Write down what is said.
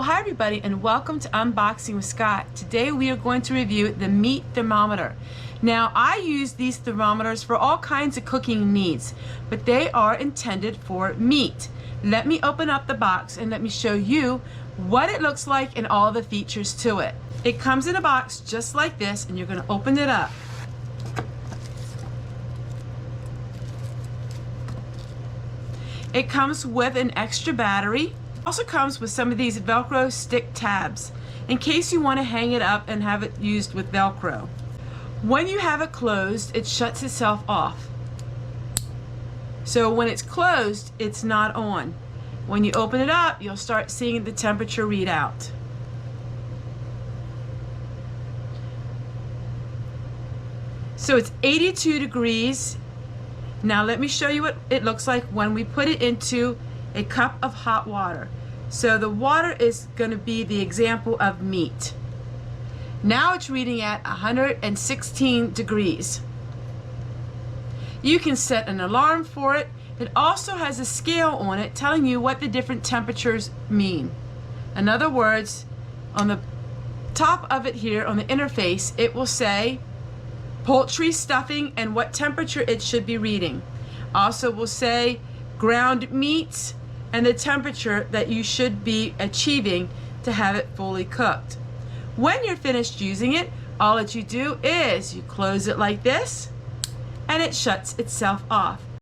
Well, hi everybody, and welcome to Unboxing with Scott. Today we are going to review the meat thermometer. Now, I use these thermometers for all kinds of cooking needs, but they are intended for meat. Let me open up the box and let me show you what it looks like and all the features to it. It comes in a box just like this, and you're going to open it up. It comes with an extra battery. Also comes with some of these Velcro stick tabs in case you want to hang it up and have it used with Velcro. When you have it closed, it shuts itself off. So when it's closed, it's not on. When you open it up, you'll start seeing the temperature readout. So it's 82 degrees. Now let me show you what it looks like when we put it into a cup of hot water. So the water is going to be the example of meat. Now it's reading at 116 degrees. You can set an alarm for it. It also has a scale on it telling you what the different temperatures mean. In other words, on the top of it here on the interface, it will say poultry stuffing and what temperature it should be reading. Also will say ground meats and the temperature that you should be achieving to have it fully cooked. When you're finished using it, all that you do is you close it like this and it shuts itself off.